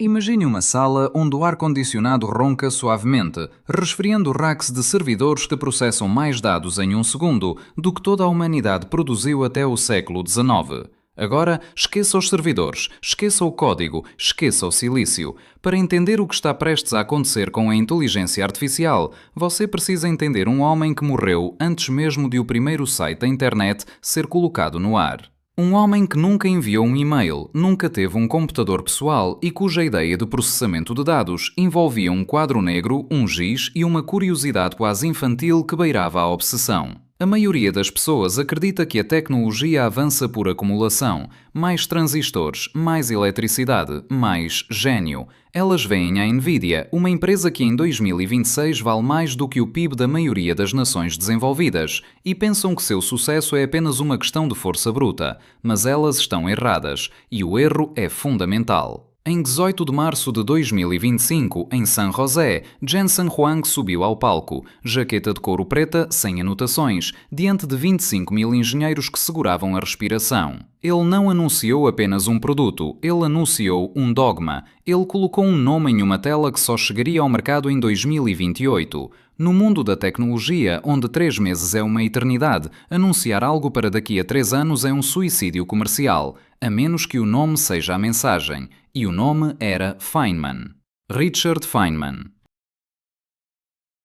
Imagine uma sala onde o ar-condicionado ronca suavemente, resfriando racks de servidores que processam mais dados em um segundo do que toda a humanidade produziu até o século XIX. Agora, esqueça os servidores, esqueça o código, esqueça o silício. Para entender o que está prestes a acontecer com a inteligência artificial, você precisa entender um homem que morreu antes mesmo de o primeiro site da internet ser colocado no ar. Um homem que nunca enviou um e-mail, nunca teve um computador pessoal e cuja ideia de processamento de dados envolvia um quadro negro, um giz e uma curiosidade quase infantil que beirava a obsessão. A maioria das pessoas acredita que a tecnologia avança por acumulação. Mais transistores, mais eletricidade, mais gênio. Elas veem a Nvidia, uma empresa que em 2026 vale mais do que o PIB da maioria das nações desenvolvidas, e pensam que seu sucesso é apenas uma questão de força bruta. Mas elas estão erradas, e o erro é fundamental. Em 18 de março de 2025, em San José, Jensen Huang subiu ao palco, jaqueta de couro preta, sem anotações, diante de 25 mil engenheiros que seguravam a respiração. Ele não anunciou apenas um produto, ele anunciou um dogma. Ele colocou um nome em uma tela que só chegaria ao mercado em 2028. No mundo da tecnologia, onde 3 meses é uma eternidade, anunciar algo para daqui a 3 anos é um suicídio comercial, a menos que o nome seja a mensagem. E o nome era Feynman. Richard Feynman.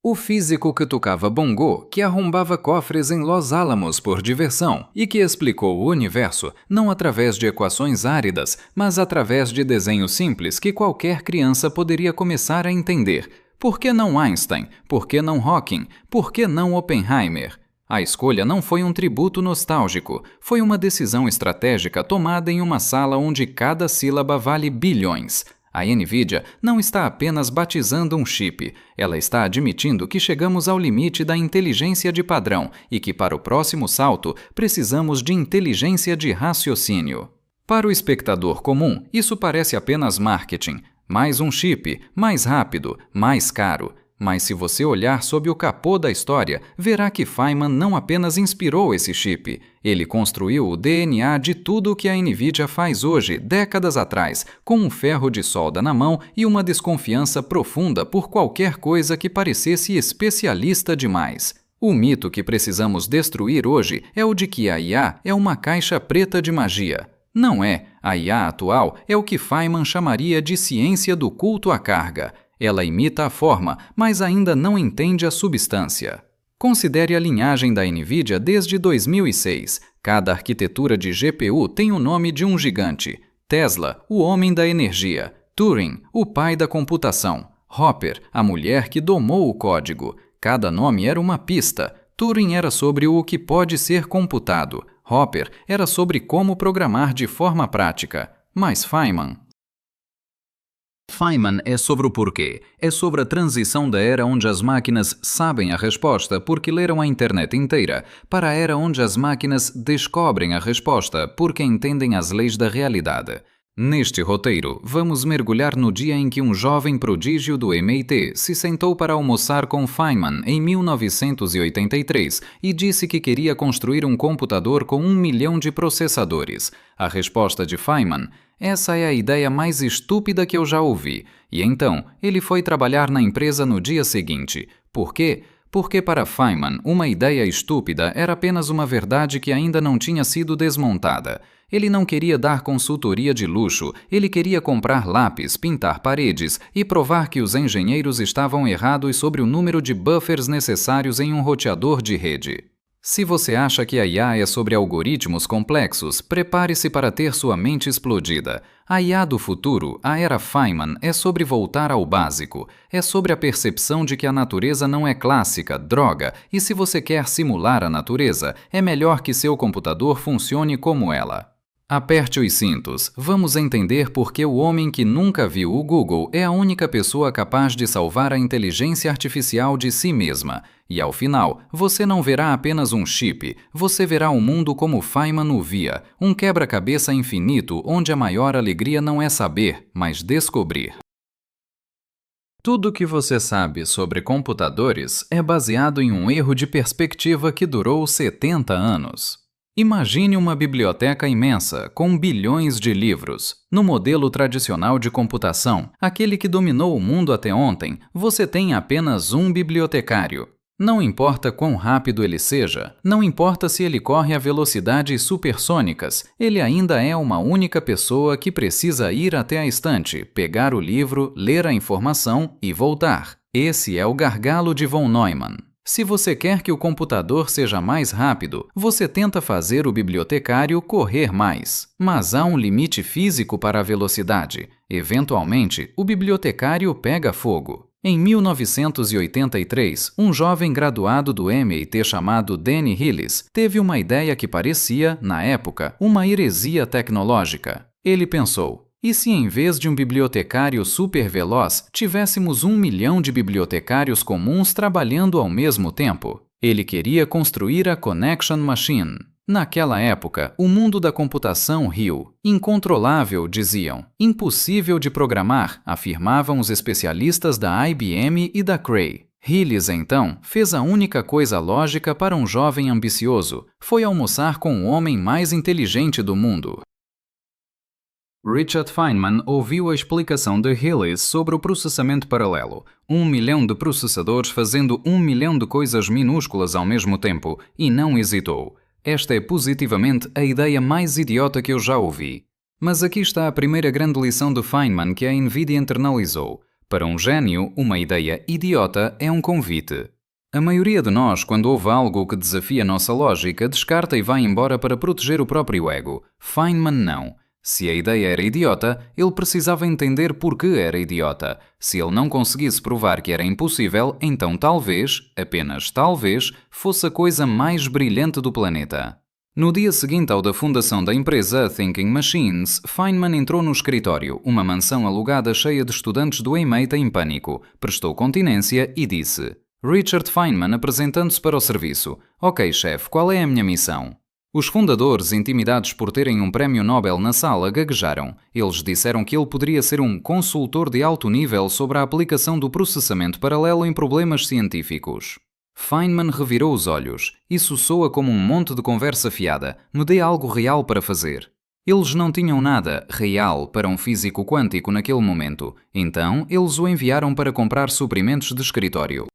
O físico que tocava bongô, que arrombava cofres em Los Alamos por diversão e que explicou o universo não através de equações áridas, mas através de desenhos simples que qualquer criança poderia começar a entender. Por que não Einstein? Por que não Hawking? Por que não Oppenheimer? A escolha não foi um tributo nostálgico, foi uma decisão estratégica tomada em uma sala onde cada sílaba vale bilhões. A Nvidia não está apenas batizando um chip, ela está admitindo que chegamos ao limite da inteligência de padrão e que para o próximo salto precisamos de inteligência de raciocínio. Para o espectador comum, isso parece apenas marketing. Mais um chip, mais rápido, mais caro. Mas se você olhar sob o capô da história, verá que Feynman não apenas inspirou esse chip, ele construiu o DNA de tudo o que a Nvidia faz hoje, décadas atrás, com um ferro de solda na mão e uma desconfiança profunda por qualquer coisa que parecesse especialista demais. O mito que precisamos destruir hoje é o de que a IA é uma caixa preta de magia. Não é. A IA atual é o que Feynman chamaria de ciência do culto à carga. Ela imita a forma, mas ainda não entende a substância. Considere a linhagem da Nvidia desde 2006. Cada arquitetura de GPU tem o nome de um gigante. Tesla, o homem da energia. Turing, o pai da computação. Hopper, a mulher que domou o código. Cada nome era uma pista. Turing era sobre o que pode ser computado. Hopper era sobre como programar de forma prática. Mas Feynman é sobre o porquê. É sobre a transição da era onde as máquinas sabem a resposta porque leram a internet inteira, para a era onde as máquinas descobrem a resposta porque entendem as leis da realidade. Neste roteiro, vamos mergulhar no dia em que um jovem prodígio do MIT se sentou para almoçar com Feynman em 1983 e disse que queria construir um computador com 1 milhão de processadores. A resposta de Feynman: essa é a ideia mais estúpida que eu já ouvi. E então, ele foi trabalhar na empresa no dia seguinte. Por quê? Porque para Feynman, uma ideia estúpida era apenas uma verdade que ainda não tinha sido desmontada. Ele não queria dar consultoria de luxo, ele queria comprar lápis, pintar paredes e provar que os engenheiros estavam errados sobre o número de buffers necessários em um roteador de rede. Se você acha que a IA é sobre algoritmos complexos, prepare-se para ter sua mente explodida. A IA do futuro, a era Feynman, é sobre voltar ao básico. É sobre a percepção de que a natureza não é clássica, droga, e se você quer simular a natureza, é melhor que seu computador funcione como ela. Aperte os cintos. Vamos entender por que o homem que nunca viu o Google é a única pessoa capaz de salvar a inteligência artificial de si mesma. E ao final, você não verá apenas um chip, você verá o mundo como Feynman o via, um quebra-cabeça infinito onde a maior alegria não é saber, mas descobrir. Tudo o que você sabe sobre computadores é baseado em um erro de perspectiva que durou 70 anos. Imagine uma biblioteca imensa, com bilhões de livros. No modelo tradicional de computação, aquele que dominou o mundo até ontem, você tem apenas um bibliotecário. Não importa quão rápido ele seja, não importa se ele corre a velocidades supersônicas, ele ainda é uma única pessoa que precisa ir até a estante, pegar o livro, ler a informação e voltar. Esse é o gargalo de von Neumann. Se você quer que o computador seja mais rápido, você tenta fazer o bibliotecário correr mais. Mas há um limite físico para a velocidade. Eventualmente, o bibliotecário pega fogo. Em 1983, um jovem graduado do MIT chamado Danny Hillis teve uma ideia que parecia, na época, uma heresia tecnológica. Ele pensou: e se em vez de um bibliotecário super veloz, tivéssemos 1 milhão de bibliotecários comuns trabalhando ao mesmo tempo? Ele queria construir a Connection Machine. Naquela época, o mundo da computação riu. Incontrolável, diziam. Impossível de programar, afirmavam os especialistas da IBM e da Cray. Hillis, então, fez a única coisa lógica para um jovem ambicioso. Foi almoçar com o homem mais inteligente do mundo. Richard Feynman ouviu a explicação de Hillis sobre o processamento paralelo. 1 milhão de processadores fazendo 1 milhão de coisas minúsculas ao mesmo tempo, e não hesitou. Esta é positivamente a ideia mais idiota que eu já ouvi. Mas aqui está a primeira grande lição de Feynman que a NVIDIA internalizou. Para um gênio, uma ideia idiota é um convite. A maioria de nós, quando ouve algo que desafia nossa lógica, descarta e vai embora para proteger o próprio ego. Feynman não. Se a ideia era idiota, ele precisava entender por que era idiota. Se ele não conseguisse provar que era impossível, então talvez, apenas talvez, fosse a coisa mais brilhante do planeta. No dia seguinte ao da fundação da empresa Thinking Machines, Feynman entrou no escritório, uma mansão alugada cheia de estudantes do MIT em pânico, prestou continência e disse: Richard Feynman apresentando-se para o serviço. Ok, chefe, qual é a minha missão? Os fundadores, intimidados por terem um prémio Nobel na sala, gaguejaram. Eles disseram que ele poderia ser um consultor de alto nível sobre a aplicação do processamento paralelo em problemas científicos. Feynman revirou os olhos. Isso soa como um monte de conversa fiada. Me dê algo real para fazer. Eles não tinham nada real para um físico quântico naquele momento. Então, eles o enviaram para comprar suprimentos de escritório.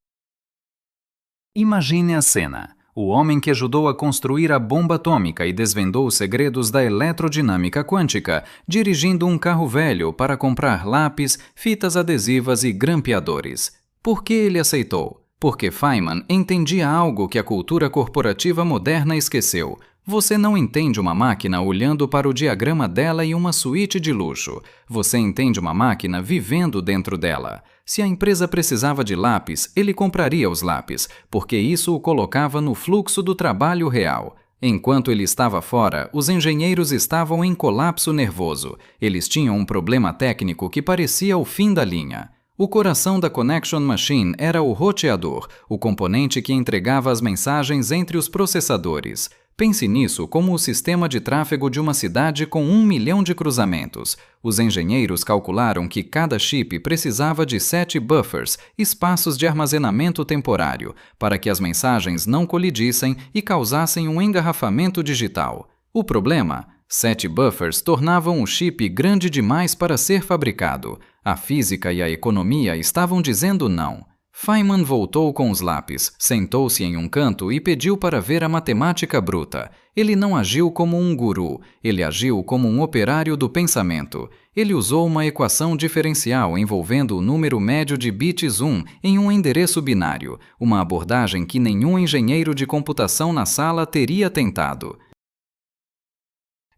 Imagine a cena. O homem que ajudou a construir a bomba atômica e desvendou os segredos da eletrodinâmica quântica, dirigindo um carro velho para comprar lápis, fitas adesivas e grampeadores. Por que ele aceitou? Porque Feynman entendia algo que a cultura corporativa moderna esqueceu. Você não entende uma máquina olhando para o diagrama dela e uma suíte de luxo. Você entende uma máquina vivendo dentro dela. Se a empresa precisava de lápis, ele compraria os lápis, porque isso o colocava no fluxo do trabalho real. Enquanto ele estava fora, os engenheiros estavam em colapso nervoso. Eles tinham um problema técnico que parecia o fim da linha. O coração da Connection Machine era o roteador, o componente que entregava as mensagens entre os processadores. Pense nisso como o sistema de tráfego de uma cidade com 1 milhão de cruzamentos. Os engenheiros calcularam que cada chip precisava de 7 buffers, espaços de armazenamento temporário, para que as mensagens não colidissem e causassem um engarrafamento digital. O problema? 7 buffers tornavam o chip grande demais para ser fabricado. A física e a economia estavam dizendo não. Feynman voltou com os lápis, sentou-se em um canto e pediu para ver a matemática bruta. Ele não agiu como um guru, ele agiu como um operário do pensamento. Ele usou uma equação diferencial envolvendo o número médio de bits 1 em um endereço binário, uma abordagem que nenhum engenheiro de computação na sala teria tentado.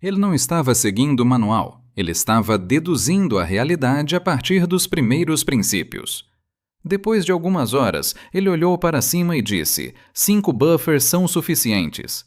Ele não estava seguindo o manual, ele estava deduzindo a realidade a partir dos primeiros princípios. Depois de algumas horas, ele olhou para cima e disse: 5 buffers são suficientes.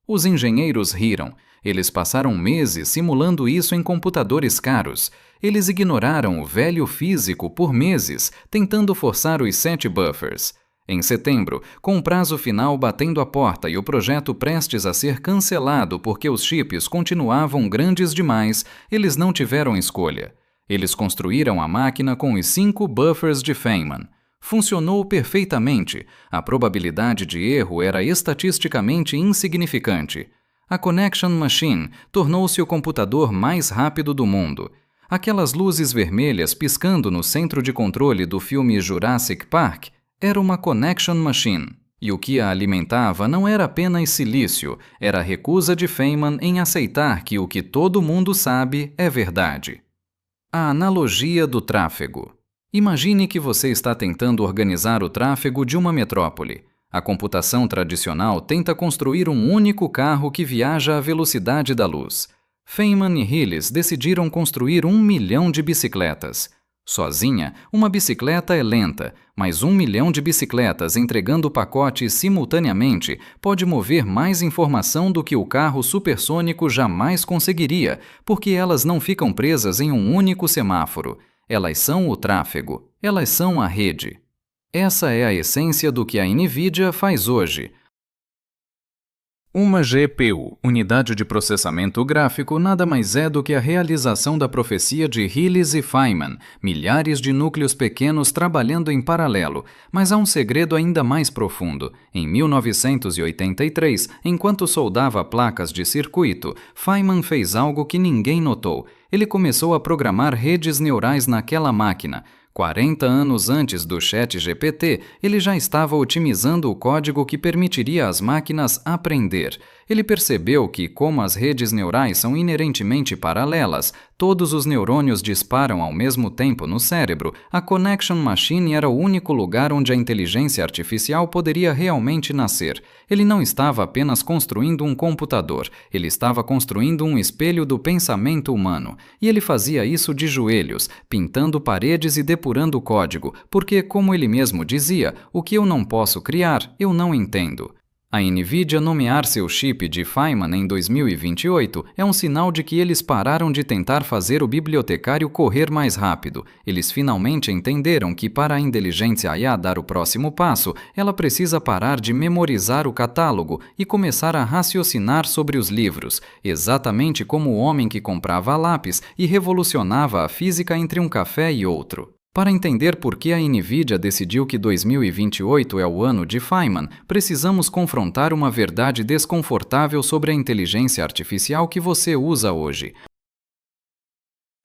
Os engenheiros riram. Eles passaram meses simulando isso em computadores caros. Eles ignoraram o velho físico por meses, tentando forçar os 7 buffers. Em setembro, com o prazo final batendo a porta e o projeto prestes a ser cancelado porque os chips continuavam grandes demais, eles não tiveram escolha. Eles construíram a máquina com os 5 buffers de Feynman. Funcionou perfeitamente. A probabilidade de erro era estatisticamente insignificante. A Connection Machine tornou-se o computador mais rápido do mundo. Aquelas luzes vermelhas piscando no centro de controle do filme Jurassic Park era uma Connection Machine. E o que a alimentava não era apenas silício, era a recusa de Feynman em aceitar que o que todo mundo sabe é verdade. A analogia do tráfego. Imagine que você está tentando organizar o tráfego de uma metrópole. A computação tradicional tenta construir um único carro que viaja à velocidade da luz. Feynman e Hillis decidiram construir 1 milhão de bicicletas. Sozinha, uma bicicleta é lenta, mas 1 milhão de bicicletas entregando pacotes simultaneamente pode mover mais informação do que o carro supersônico jamais conseguiria, porque elas não ficam presas em um único semáforo. Elas são o tráfego, elas são a rede. Essa é a essência do que a NVIDIA faz hoje. Uma GPU, unidade de processamento gráfico, nada mais é do que a realização da profecia de Hillis e Feynman, milhares de núcleos pequenos trabalhando em paralelo, mas há um segredo ainda mais profundo. Em 1983, enquanto soldava placas de circuito, Feynman fez algo que ninguém notou. Ele começou a programar redes neurais naquela máquina. 40 anos antes do ChatGPT, ele já estava otimizando o código que permitiria às máquinas aprender. Ele percebeu que, como as redes neurais são inerentemente paralelas, todos os neurônios disparam ao mesmo tempo no cérebro, a Connection Machine era o único lugar onde a inteligência artificial poderia realmente nascer. Ele não estava apenas construindo um computador, ele estava construindo um espelho do pensamento humano. E ele fazia isso de joelhos, pintando paredes e depurando código, porque, como ele mesmo dizia, o que eu não posso criar, eu não entendo. A NVIDIA nomear seu chip de Feynman em 2028 é um sinal de que eles pararam de tentar fazer o bibliotecário correr mais rápido. Eles finalmente entenderam que para a inteligência IA dar o próximo passo, ela precisa parar de memorizar o catálogo e começar a raciocinar sobre os livros, exatamente como o homem que comprava lápis e revolucionava a física entre um café e outro. Para entender por que a NVIDIA decidiu que 2028 é o ano de Feynman, precisamos confrontar uma verdade desconfortável sobre a inteligência artificial que você usa hoje.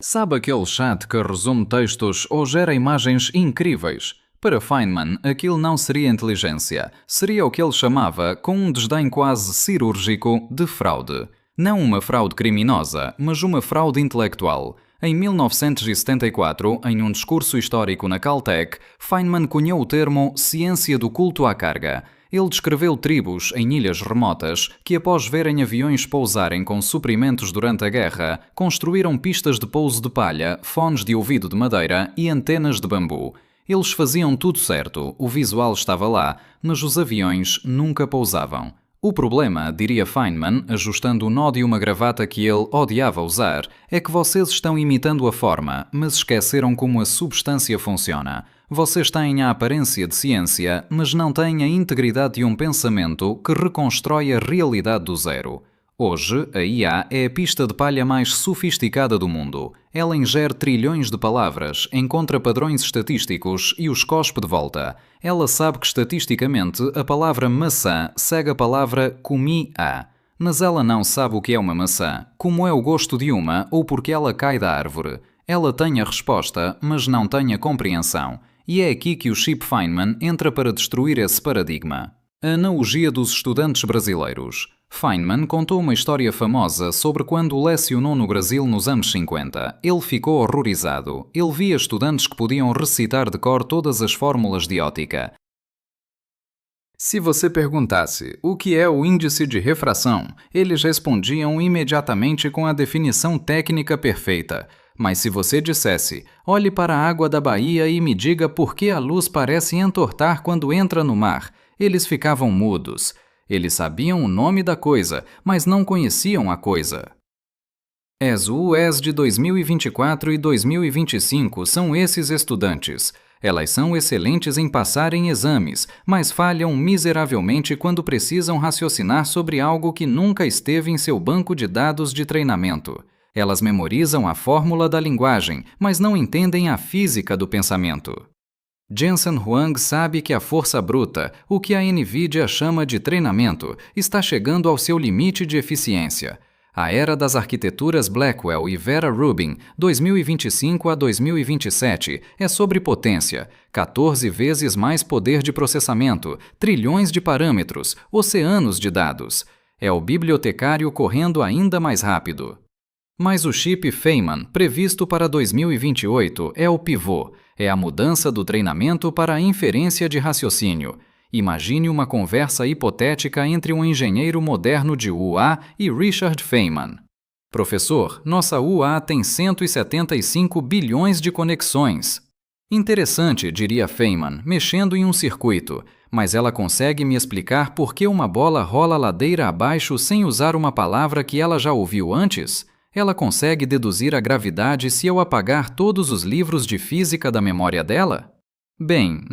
Sabe aquele chat que resume textos ou gera imagens incríveis? Para Feynman, aquilo não seria inteligência, seria o que ele chamava, com um desdém quase cirúrgico, de fraude. Não uma fraude criminosa, mas uma fraude intelectual. Em 1974, em um discurso histórico na Caltech, Feynman cunhou o termo ciência do culto à carga. Ele descreveu tribos em ilhas remotas que, após verem aviões pousarem com suprimentos durante a guerra, construíram pistas de pouso de palha, fones de ouvido de madeira e antenas de bambu. Eles faziam tudo certo, o visual estava lá, mas os aviões nunca pousavam. O problema, diria Feynman, ajustando o nó de uma gravata que ele odiava usar, é que vocês estão imitando a forma, mas esqueceram como a substância funciona. Vocês têm a aparência de ciência, mas não têm a integridade de um pensamento que reconstrói a realidade do zero. Hoje, a IA é a pista de palha mais sofisticada do mundo. Ela ingere trilhões de palavras, encontra padrões estatísticos e os cospe de volta. Ela sabe que estatisticamente a palavra maçã segue a palavra comi-a. Mas ela não sabe o que é uma maçã, como é o gosto de uma ou porque ela cai da árvore. Ela tem a resposta, mas não tem a compreensão. E é aqui que o chip Feynman entra para destruir esse paradigma. A analogia dos estudantes brasileiros. Feynman contou uma história famosa sobre quando lecionou no Brasil nos anos 50. Ele ficou horrorizado. Ele via estudantes que podiam recitar de cor todas as fórmulas de óptica. Se você perguntasse o que é o índice de refração, eles respondiam imediatamente com a definição técnica perfeita. Mas se você dissesse, olhe para a água da Bahia e me diga por que a luz parece entortar quando entra no mar, eles ficavam mudos. Eles sabiam o nome da coisa, mas não conheciam a coisa. As UES de 2024 e 2025 são esses estudantes. Elas são excelentes em passarem exames, mas falham miseravelmente quando precisam raciocinar sobre algo que nunca esteve em seu banco de dados de treinamento. Elas memorizam a fórmula da linguagem, mas não entendem a física do pensamento. Jensen Huang sabe que a força bruta, o que a NVIDIA chama de treinamento, está chegando ao seu limite de eficiência. A era das arquiteturas Blackwell e Vera Rubin, 2025 a 2027, é sobre potência, 14 vezes mais poder de processamento, trilhões de parâmetros, oceanos de dados. É o bibliotecário correndo ainda mais rápido. Mas o chip Feynman, previsto para 2028, é o pivô, é a mudança do treinamento para a inferência de raciocínio. Imagine uma conversa hipotética entre um engenheiro moderno de UA e Richard Feynman. Professor, nossa UA tem 175 bilhões de conexões. Interessante, diria Feynman, mexendo em um circuito, mas ela consegue me explicar por que uma bola rola ladeira abaixo sem usar uma palavra que ela já ouviu antes? Ela consegue deduzir a gravidade se eu apagar todos os livros de física da memória dela? Bem,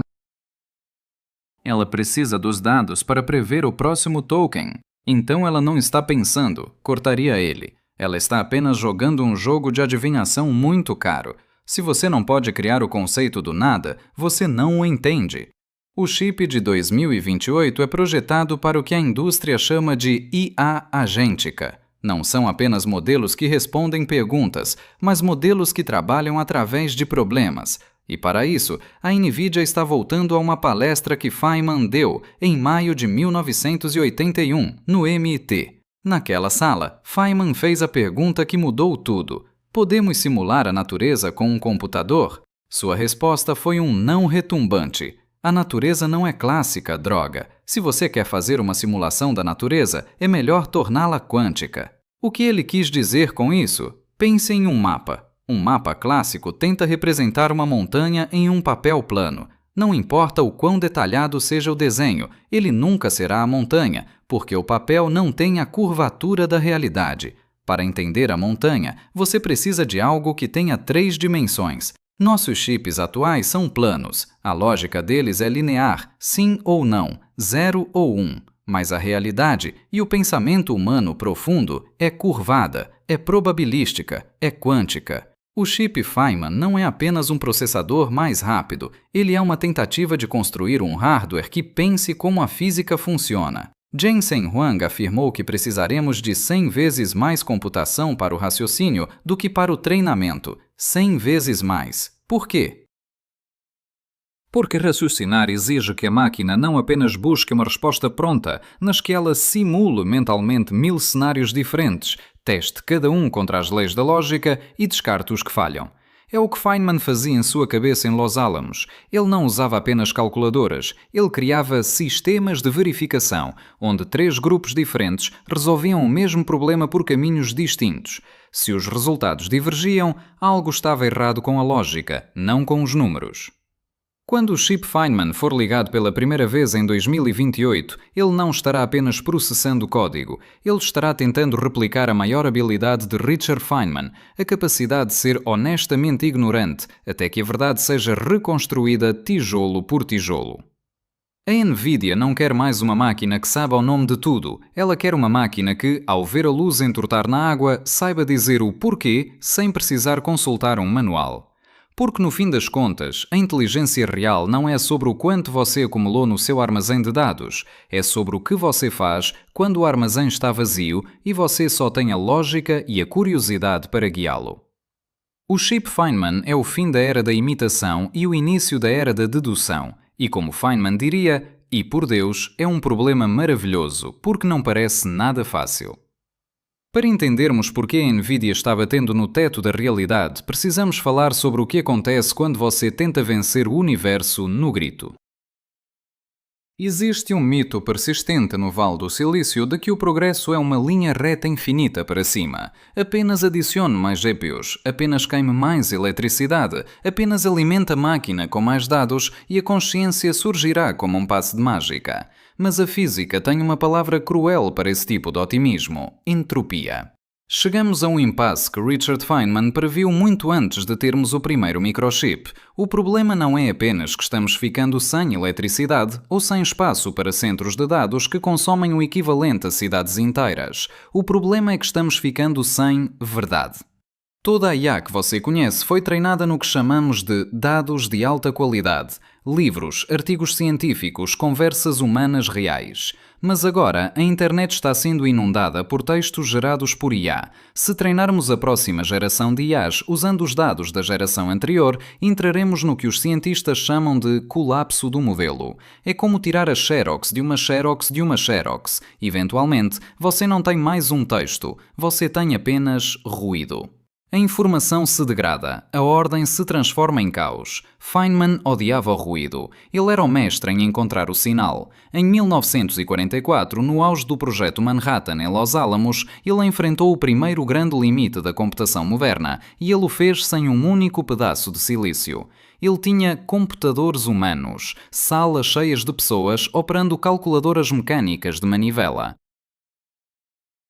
ela precisa dos dados para prever o próximo token. Então ela não está pensando, cortaria ele. Ela está apenas jogando um jogo de adivinhação muito caro. Se você não pode criar o conceito do nada, você não o entende. O chip de 2028 é projetado para o que a indústria chama de IA agêntica. Não são apenas modelos que respondem perguntas, mas modelos que trabalham através de problemas. E para isso, a NVIDIA está voltando a uma palestra que Feynman deu em maio de 1981, no MIT. Naquela sala, Feynman fez a pergunta que mudou tudo. Podemos simular a natureza com um computador? Sua resposta foi um não retumbante. A natureza não é clássica, droga. Se você quer fazer uma simulação da natureza, é melhor torná-la quântica. O que ele quis dizer com isso? Pense em um mapa. Um mapa clássico tenta representar uma montanha em um papel plano. Não importa o quão detalhado seja o desenho, ele nunca será a montanha, porque o papel não tem a curvatura da realidade. Para entender a montanha, você precisa de algo que tenha 3 dimensões. Nossos chips atuais são planos. A lógica deles é linear, sim ou não, 0 ou 1. Mas a realidade e o pensamento humano profundo é curvada, é probabilística, é quântica. O chip Feynman não é apenas um processador mais rápido, ele é uma tentativa de construir um hardware que pense como a física funciona. Jensen Huang afirmou que precisaremos de 100 vezes mais computação para o raciocínio do que para o treinamento. 100 vezes mais. Por quê? Porque raciocinar exige que a máquina não apenas busque uma resposta pronta, mas que ela simule mentalmente 1000 cenários diferentes, teste cada um contra as leis da lógica e descarte os que falham. É o que Feynman fazia em sua cabeça em Los Alamos. Ele não usava apenas calculadoras, ele criava sistemas de verificação, onde 3 grupos diferentes resolviam o mesmo problema por caminhos distintos. Se os resultados divergiam, algo estava errado com a lógica, não com os números. Quando o chip Feynman for ligado pela primeira vez em 2028, ele não estará apenas processando código, ele estará tentando replicar a maior habilidade de Richard Feynman, a capacidade de ser honestamente ignorante, até que a verdade seja reconstruída tijolo por tijolo. A NVIDIA não quer mais uma máquina que saiba o nome de tudo, ela quer uma máquina que, ao ver a luz entortar na água, saiba dizer o porquê sem precisar consultar um manual. Porque, no fim das contas, a inteligência real não é sobre o quanto você acumulou no seu armazém de dados, é sobre o que você faz quando o armazém está vazio e você só tem a lógica e a curiosidade para guiá-lo. O chip Feynman é o fim da era da imitação e o início da era da dedução, e como Feynman diria, e por Deus, é um problema maravilhoso, porque não parece nada fácil. Para entendermos por que a NVIDIA está batendo no teto da realidade, precisamos falar sobre o que acontece quando você tenta vencer o universo no grito. Existe um mito persistente no Vale do Silício de que o progresso é uma linha reta infinita para cima. Apenas adicione mais GPUs, apenas queime mais eletricidade, apenas alimente a máquina com mais dados e a consciência surgirá como um passe de mágica. Mas a física tem uma palavra cruel para esse tipo de otimismo: entropia. Chegamos a um impasse que Richard Feynman previu muito antes de termos o primeiro microchip. O problema não é apenas que estamos ficando sem eletricidade ou sem espaço para centros de dados que consomem o equivalente a cidades inteiras. O problema é que estamos ficando sem verdade. Toda a IA que você conhece foi treinada no que chamamos de dados de alta qualidade, livros, artigos científicos, conversas humanas reais. Mas agora a internet está sendo inundada por textos gerados por IA. Se treinarmos a próxima geração de IAs usando os dados da geração anterior, entraremos no que os cientistas chamam de colapso do modelo. É como tirar a xerox de uma xerox de uma xerox. Eventualmente, você não tem mais um texto, você tem apenas ruído. A informação se degrada, a ordem se transforma em caos. Feynman odiava o ruído. Ele era o mestre em encontrar o sinal. Em 1944, no auge do projeto Manhattan em Los Alamos, ele enfrentou o primeiro grande limite da computação moderna, e ele o fez sem um único pedaço de silício. Ele tinha computadores humanos, salas cheias de pessoas operando calculadoras mecânicas de manivela.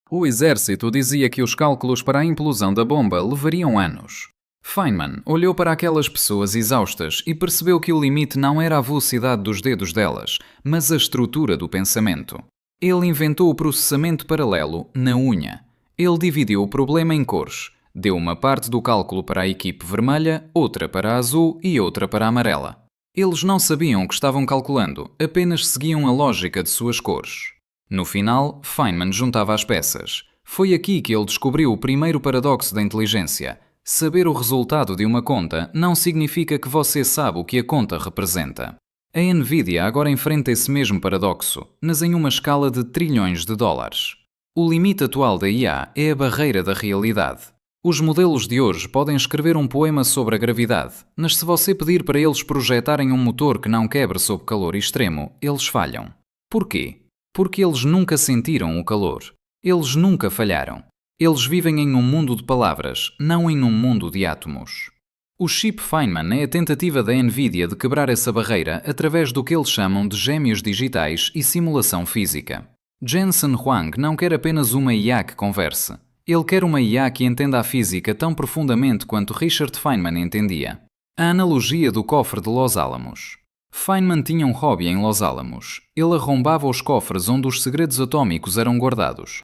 O exército dizia que os cálculos para a implosão da bomba levariam anos. Feynman olhou para aquelas pessoas exaustas e percebeu que o limite não era a velocidade dos dedos delas, mas a estrutura do pensamento. Ele inventou o processamento paralelo na unha. Ele dividiu o problema em cores. Deu uma parte do cálculo para a equipe vermelha, outra para a azul e outra para a amarela. Eles não sabiam o que estavam calculando, apenas seguiam a lógica de suas cores. No final, Feynman juntava as peças. Foi aqui que ele descobriu o primeiro paradoxo da inteligência. Saber o resultado de uma conta não significa que você sabe o que a conta representa. A Nvidia agora enfrenta esse mesmo paradoxo, mas em uma escala de trilhões de dólares. O limite atual da IA é a barreira da realidade. Os modelos de hoje podem escrever um poema sobre a gravidade, mas se você pedir para eles projetarem um motor que não quebre sob calor extremo, eles falham. Porquê? Porque eles nunca sentiram o calor. Eles nunca falharam. Eles vivem em um mundo de palavras, não em um mundo de átomos. O chip Feynman é a tentativa da Nvidia de quebrar essa barreira através do que eles chamam de gêmeos digitais e simulação física. Jensen Huang não quer apenas uma IA que converse. Ele quer uma IA que entenda a física tão profundamente quanto Richard Feynman entendia. A analogia do cofre de Los Alamos. Feynman tinha um hobby em Los Alamos. Ele arrombava os cofres onde os segredos atômicos eram guardados.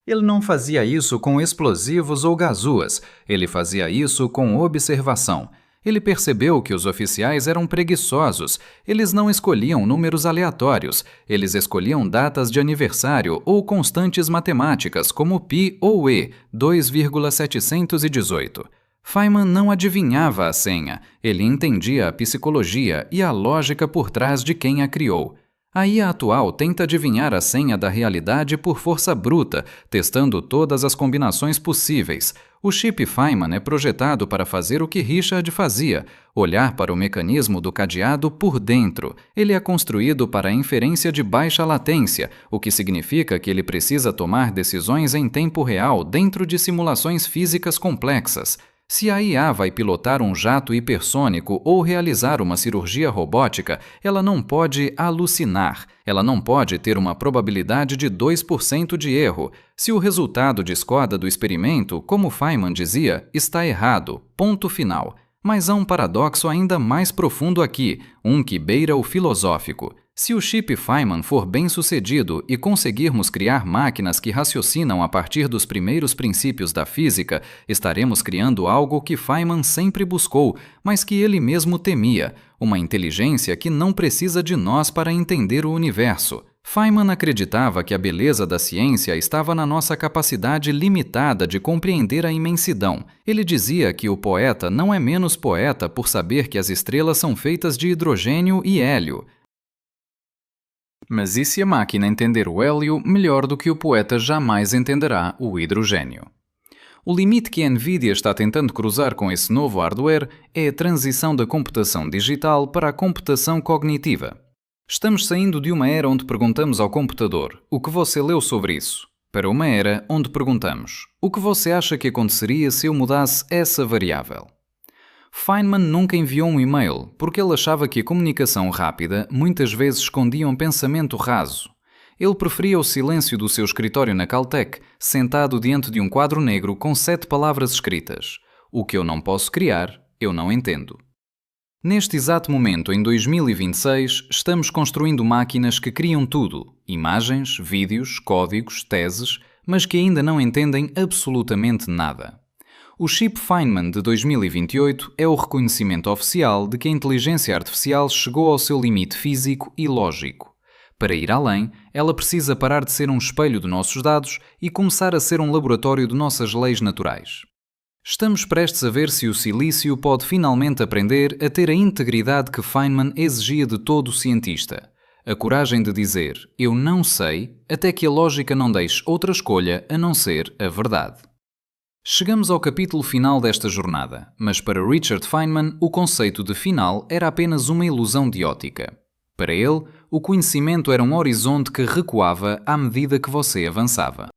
Ele não fazia isso com explosivos ou gazuas. Ele fazia isso com observação. Ele percebeu que os oficiais eram preguiçosos. Eles não escolhiam números aleatórios. Eles escolhiam datas de aniversário ou constantes matemáticas como π ou e, 2,718. Feynman não adivinhava a senha, ele entendia a psicologia e a lógica por trás de quem a criou. A IA atual tenta adivinhar a senha da realidade por força bruta, testando todas as combinações possíveis. O chip Feynman é projetado para fazer o que Richard fazia, olhar para o mecanismo do cadeado por dentro. Ele é construído para a inferência de baixa latência, o que significa que ele precisa tomar decisões em tempo real dentro de simulações físicas complexas. Se a IA vai pilotar um jato hipersônico ou realizar uma cirurgia robótica, ela não pode alucinar. Ela não pode ter uma probabilidade de 2% de erro. Se o resultado discorda do experimento, como Feynman dizia, está errado. Ponto final. Mas há um paradoxo ainda mais profundo aqui, um que beira o filosófico. Se o chip Feynman for bem-sucedido e conseguirmos criar máquinas que raciocinam a partir dos primeiros princípios da física, estaremos criando algo que Feynman sempre buscou, mas que ele mesmo temia, uma inteligência que não precisa de nós para entender o universo. Feynman acreditava que a beleza da ciência estava na nossa capacidade limitada de compreender a imensidão. Ele dizia que o poeta não é menos poeta por saber que as estrelas são feitas de hidrogênio e hélio. Mas e se a máquina entender o hélio melhor do que o poeta jamais entenderá o hidrogênio? O limite que a Nvidia está tentando cruzar com esse novo hardware é a transição da computação digital para a computação cognitiva. Estamos saindo de uma era onde perguntamos ao computador o que você leu sobre isso, para uma era onde perguntamos o que você acha que aconteceria se eu mudasse essa variável. Feynman nunca enviou um e-mail porque ele achava que a comunicação rápida muitas vezes escondia um pensamento raso. Ele preferia o silêncio do seu escritório na Caltech, sentado diante de um quadro negro com 7 palavras escritas. O que eu não posso criar, eu não entendo. Neste exato momento, em 2026, estamos construindo máquinas que criam tudo, imagens, vídeos, códigos, teses, mas que ainda não entendem absolutamente nada. O chip Feynman de 2028 é o reconhecimento oficial de que a inteligência artificial chegou ao seu limite físico e lógico. Para ir além, ela precisa parar de ser um espelho de nossos dados e começar a ser um laboratório de nossas leis naturais. Estamos prestes a ver se o silício pode finalmente aprender a ter a integridade que Feynman exigia de todo cientista. A coragem de dizer "eu não sei" até que a lógica não deixe outra escolha a não ser a verdade. Chegamos ao capítulo final desta jornada, mas para Richard Feynman o conceito de final era apenas uma ilusão de ótica. Para ele, o conhecimento era um horizonte que recuava à medida que você avançava.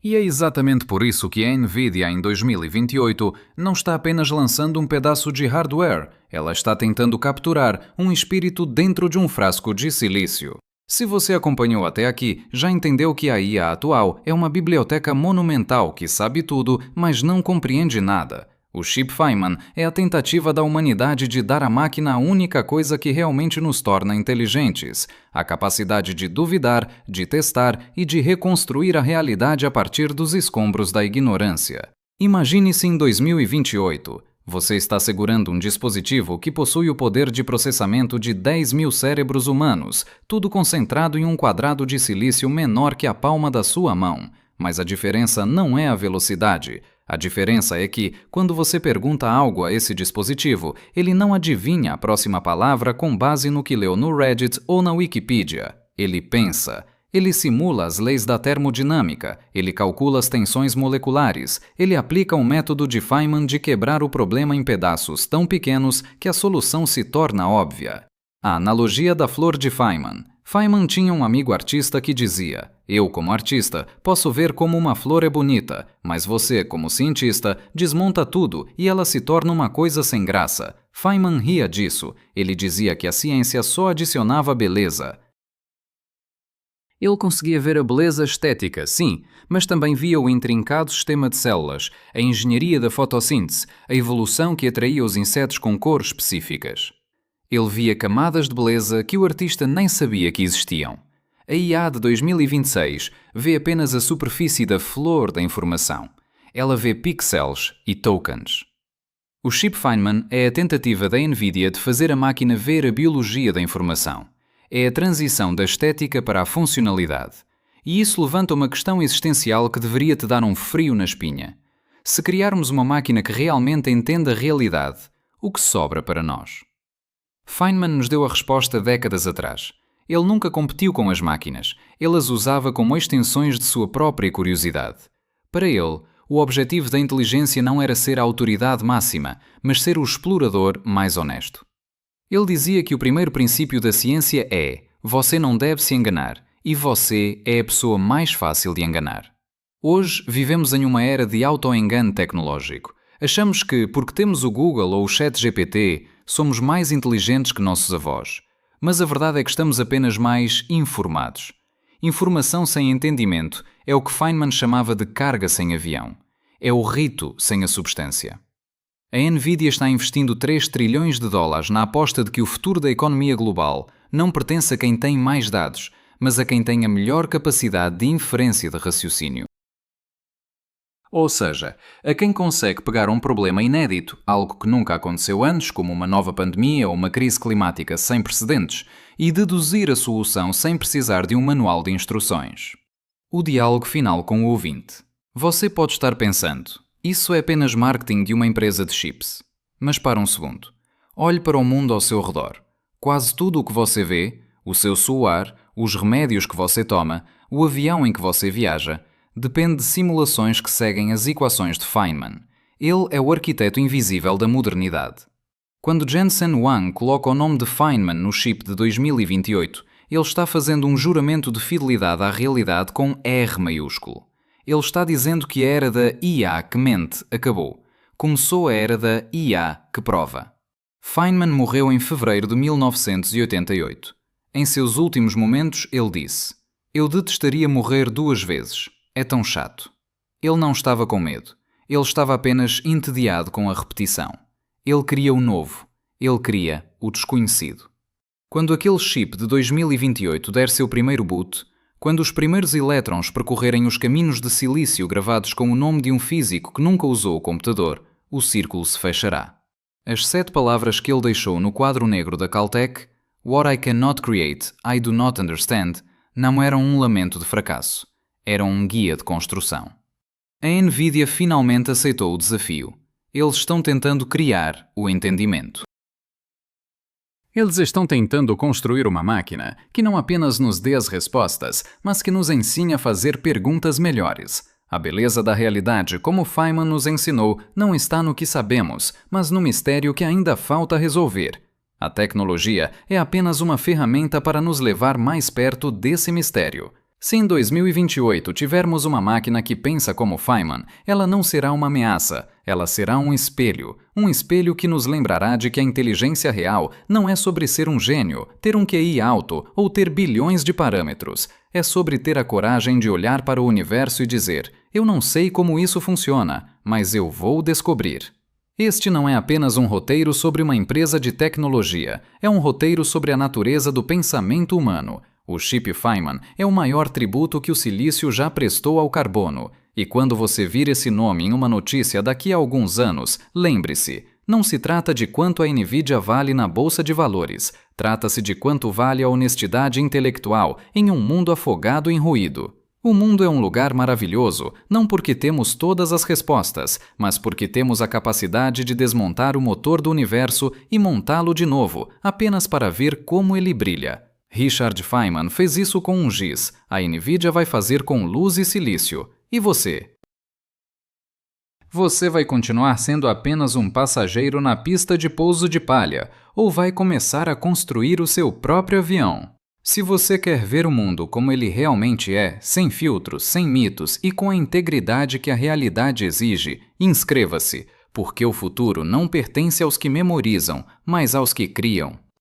E é exatamente por isso que a Nvidia em 2028 não está apenas lançando um pedaço de hardware, ela está tentando capturar um espírito dentro de um frasco de silício. Se você acompanhou até aqui, já entendeu que a IA atual é uma biblioteca monumental que sabe tudo, mas não compreende nada. O chip Feynman é a tentativa da humanidade de dar à máquina a única coisa que realmente nos torna inteligentes: a capacidade de duvidar, de testar e de reconstruir a realidade a partir dos escombros da ignorância. Imagine-se em 2028. Você está segurando um dispositivo que possui o poder de processamento de 10.000 cérebros humanos, tudo concentrado em um quadrado de silício menor que a palma da sua mão. Mas a diferença não é a velocidade. A diferença é que, quando você pergunta algo a esse dispositivo, ele não adivinha a próxima palavra com base no que leu no Reddit ou na Wikipedia. Ele pensa. Ele simula as leis da termodinâmica, ele calcula as tensões moleculares, ele aplica um método de Feynman de quebrar o problema em pedaços tão pequenos que a solução se torna óbvia. A analogia da flor de Feynman. Feynman tinha um amigo artista que dizia: "Eu, como artista, posso ver como uma flor é bonita, mas você, como cientista, desmonta tudo e ela se torna uma coisa sem graça." Feynman ria disso. Ele dizia que a ciência só adicionava beleza. Ele conseguia ver a beleza estética, sim, mas também via o intrincado sistema de células, a engenharia da fotossíntese, a evolução que atraía os insetos com cores específicas. Ele via camadas de beleza que o artista nem sabia que existiam. A IA de 2026 vê apenas a superfície da flor da informação. Ela vê pixels e tokens. O chip Feynman é a tentativa da Nvidia de fazer a máquina ver a biologia da informação. É a transição da estética para a funcionalidade. E isso levanta uma questão existencial que deveria te dar um frio na espinha. Se criarmos uma máquina que realmente entenda a realidade, o que sobra para nós? Feynman nos deu a resposta décadas atrás. Ele nunca competiu com as máquinas. Ele as usava como extensões de sua própria curiosidade. Para ele, o objetivo da inteligência não era ser a autoridade máxima, mas ser o explorador mais honesto. Ele dizia que o primeiro princípio da ciência é: você não deve se enganar, e você é a pessoa mais fácil de enganar. Hoje vivemos em uma era de auto-engano tecnológico. Achamos que, porque temos o Google ou o ChatGPT, somos mais inteligentes que nossos avós. Mas a verdade é que estamos apenas mais informados. Informação sem entendimento é o que Feynman chamava de carga sem avião. É o rito sem a substância. A Nvidia está investindo 3 trilhões de dólares na aposta de que o futuro da economia global não pertence a quem tem mais dados, mas a quem tem a melhor capacidade de inferência de raciocínio. Ou seja, a quem consegue pegar um problema inédito, algo que nunca aconteceu antes, como uma nova pandemia ou uma crise climática sem precedentes, e deduzir a solução sem precisar de um manual de instruções. O diálogo final com o ouvinte. Você pode estar pensando: isso é apenas marketing de uma empresa de chips. Mas para um segundo. Olhe para o mundo ao seu redor. Quase tudo o que você vê, o seu suor, os remédios que você toma, o avião em que você viaja, depende de simulações que seguem as equações de Feynman. Ele é o arquiteto invisível da modernidade. Quando Jensen Huang coloca o nome de Feynman no chip de 2028, ele está fazendo um juramento de fidelidade à realidade com R maiúsculo. Ele está dizendo que a era da IA que mente acabou. Começou a era da IA que prova. Feynman morreu em fevereiro de 1988. Em seus últimos momentos, ele disse: "Eu detestaria morrer 2 vezes. É tão chato." Ele não estava com medo. Ele estava apenas entediado com a repetição. Ele queria o novo. Ele queria o desconhecido. Quando aquele chip de 2028 der seu primeiro boot, Quando os primeiros elétrons percorrerem os caminhos de silício gravados com o nome de um físico que nunca usou o computador, o círculo se fechará. As 7 palavras que ele deixou no quadro negro da Caltech, What I cannot create, I do not understand, não eram um lamento de fracasso. Eram um guia de construção. A NVIDIA finalmente aceitou o desafio. Eles estão tentando criar o entendimento. Eles estão tentando construir uma máquina que não apenas nos dê as respostas, mas que nos ensine a fazer perguntas melhores. A beleza da realidade, como Feynman nos ensinou, não está no que sabemos, mas no mistério que ainda falta resolver. A tecnologia é apenas uma ferramenta para nos levar mais perto desse mistério. Se em 2028 tivermos uma máquina que pensa como Feynman, ela não será uma ameaça, ela será um espelho que nos lembrará de que a inteligência real não é sobre ser um gênio, ter um QI alto ou ter bilhões de parâmetros. É sobre ter a coragem de olhar para o universo e dizer: eu não sei como isso funciona, mas eu vou descobrir. Este não é apenas um roteiro sobre uma empresa de tecnologia, é um roteiro sobre a natureza do pensamento humano. O chip Feynman é o maior tributo que o silício já prestou ao carbono. E quando você vir esse nome em uma notícia daqui a alguns anos, lembre-se, não se trata de quanto a NVIDIA vale na bolsa de valores, trata-se de quanto vale a honestidade intelectual em um mundo afogado em ruído. O mundo é um lugar maravilhoso, não porque temos todas as respostas, mas porque temos a capacidade de desmontar o motor do universo e montá-lo de novo, apenas para ver como ele brilha. Richard Feynman fez isso com um giz, a NVIDIA vai fazer com luz e silício. E você? Você vai continuar sendo apenas um passageiro na pista de pouso de palha, ou vai começar a construir o seu próprio avião? Se você quer ver o mundo como ele realmente é, sem filtros, sem mitos e com a integridade que a realidade exige, inscreva-se, porque o futuro não pertence aos que memorizam, mas aos que criam.